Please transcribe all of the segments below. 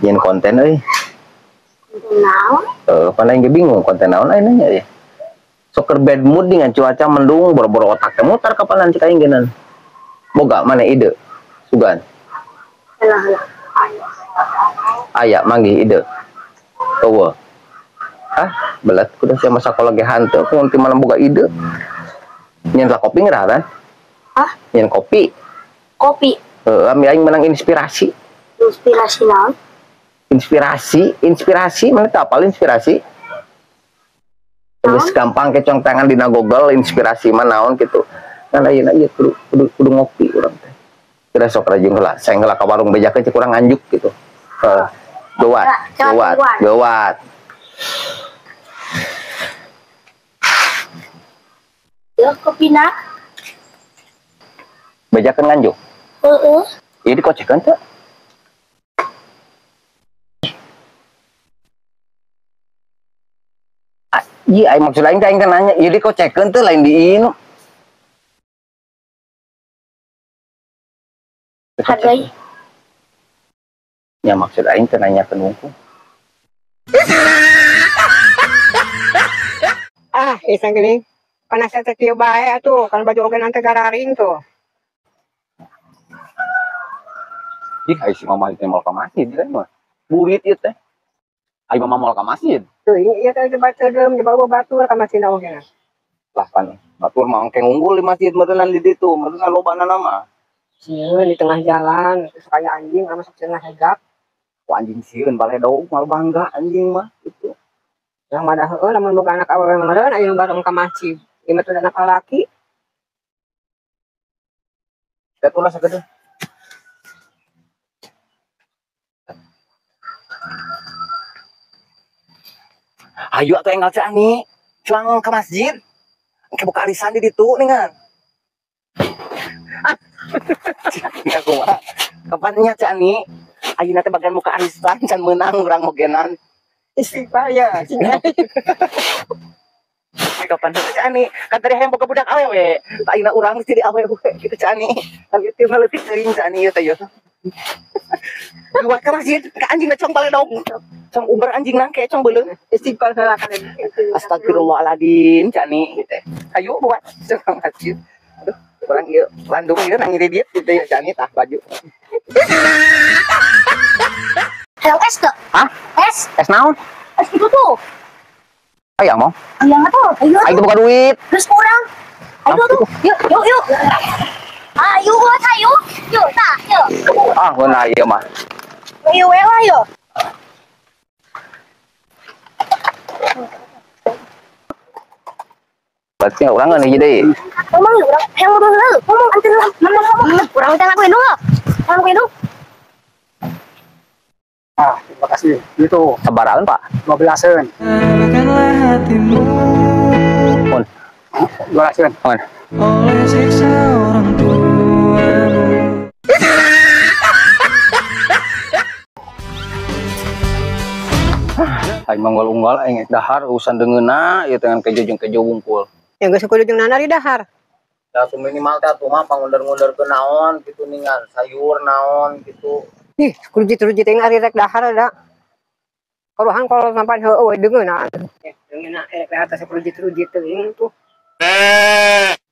Nyen konten euy. Konten naon? Paling ge bingung konten naon lain nya ya. Sok bad mood dengan cuaca mendung boro-boro otak teh muter kapalan cik aing geunan. Boga mana ide? Sugan. Helah. Aya manggi ide. Eueuh. Belat kudu sia masa kolege hanteu ku ti malam boga ide. Nyen lah kopi ngerah kan? Nyen kopi. Kopi. Ami aing menang inspirasi. Inspirasi naon? Inspirasi mana teu apal inspirasi? Geus gampang kecong tangan dina Google inspirasi mah naon gitu. Kan ayeuna ieu kudu ngopi urang teh. Kira sok rajin heula, saya heula ka warung bejakeun cek urang nganjuk gitu. Geuwat. Ya kopina. Bejakeun nganjuk. Heeh. Ieu dikocekeun teu? Iya, maksud aing teh aing nanya, ieu dikocekeun teu lain di ieu. Hargai. Ya maksud aing teh nanyakeun wungkul. Isang gini. Panas teh kieu bae atuh, kan baju ogenan teh gararing tuh. Ih, ai si mama teh moal ka masjid kan mah. Burit ieu teh. Ai mama moal ka masjid. Tuh, ieu teh dibaca deum dibawa batur ka masjid ogenan. Lah pan, batur mah engke unggul di masjid meureunnan di ditu, meureunnan lobana mah. Sieun di tengah jalan, terus kayak anjing masuk cenah hegap. Ku anjing sieun baledo mal bangga anjing mah gitu. Yang madah heueuh lamun boga anak awewe meureun aya bareng ka masjid. Ieu mah teh anak lalaki. Betul lah sagede. Ayo atuh enggal Ani, cuang ke masjid. Engke buka arisan di ditu ningan. Aku mah. Kapan nya Ani? Ayeuna teh bagian buka arisan can meunang urang mogenan. Istighfar ya. Kapan teh Ani? Kan tadi hayang boga budak awewe. Ayeuna urang mesti di awewe kitu Ani. Kan ieu mah leutik teuing Ani ieu teh ieu. Buat ke masjid, ke anjing na cong baledog. Cong uber anjing nangke cong beuleung. Istighfar heula kan. Astagfirullahaladzim, Cani. Ayo buat cong masjid. Aduh, orang ieu Bandung ieu nang ngiri diet gitu ya Cani tah baju. Hello es tuh. Hah? Es naon? Es itu tuh. Aya mau? Aya tuh. Ayo buka duit. Terus kurang. Ayo tuh. Yuk. Ayo. Yuk, tah, yuk. Beuna ieu mah. Ayo lah yuk. Berarti orang ngan hiji deui. Ngomong urang, ngomong anteun lah. Ngomong. Urang teh ngakuin dulu. Ngakuin dulu. Terima kasih. Itu Sabaraeun, Pak? 12-eun. Bukanlah hatimu. Mun. 12-eun. Mun. Oleh siksa orang tuamu. Ai manggol-unggal aing dahar urusan deungeuna ieu dengan kejo jeung kejo wungkul. Yang geus kudu jeung nana di dahar. Ya minimal teh atuh mah pangundur-ngundur naon gitu ningan, sayur naon gitu. Ih, kurujit-kurujit yang ari rek dahar ada. Karuhan kalau sampai heueuh deungeuna. Deungeuna ke atas kurujit-kurujit teuing tuh.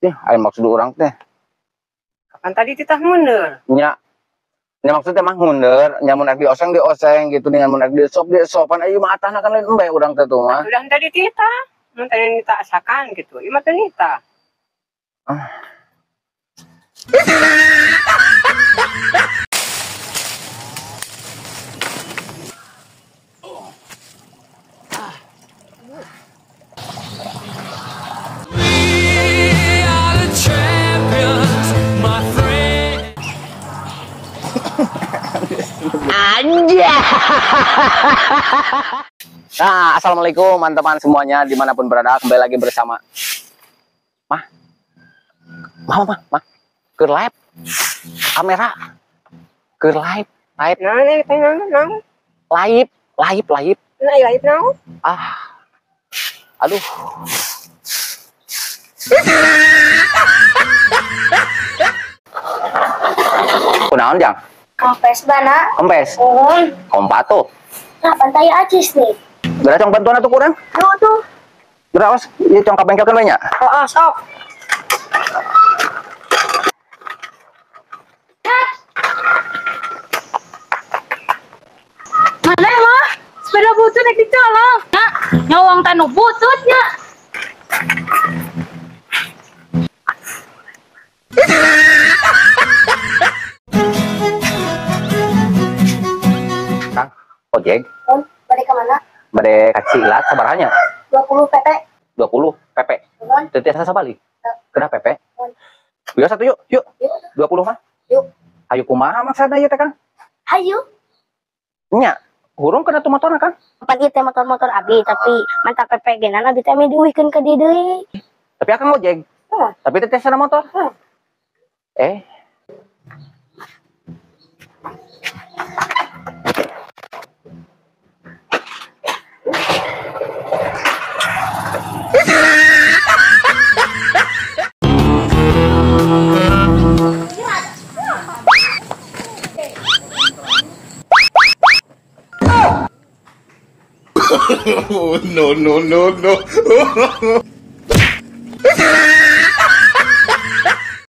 Ai maksud urang teh. Kapan tadi titah mundur? Nya maksudnya mah mundur, nyamun di oseng gitu dengan mun di sopan ayo mah atahna kan lain embe urang teh tuh mah. Udah tadi titah. Mun tadi nita asakan gitu. Ieu mah teh nita. Nah, assalamualaikum teman-teman semuanya dimanapun berada, kembali lagi bersama Mah ke live kamera ke live live aduh kunaon jang Kempes bana. Kempes. Kompato. Nah, pantai Acis nih. Berapa cong bantuan atau kurang? Yuk tuh. Berapa? Iya cong ka bengkel kan banyak. Oh, sok. Mana mah? Sepeda butut yang dicolong. Nya, nyawang tanu bututnya. Kang, ojek. Balik ke mana? Bade kacilat sabaranya. 20 PP. 20 PP. Nuhun. Teu tiasa sabali. Kena PP. Biasa satu yuk, yuk. Yuk. 20 mah. Yuk. Ayo kumaha maksana ieu teh Kang? Hayu. Nya, hurung kena tu motorna Kang. Pagi teh motor-motor abi tapi mantap PP genan abi teh diuikeun ke dieu deui. Tapi Akang ojek. Tapi teh tiasa motor. Eh, Oh, no, no, no, no.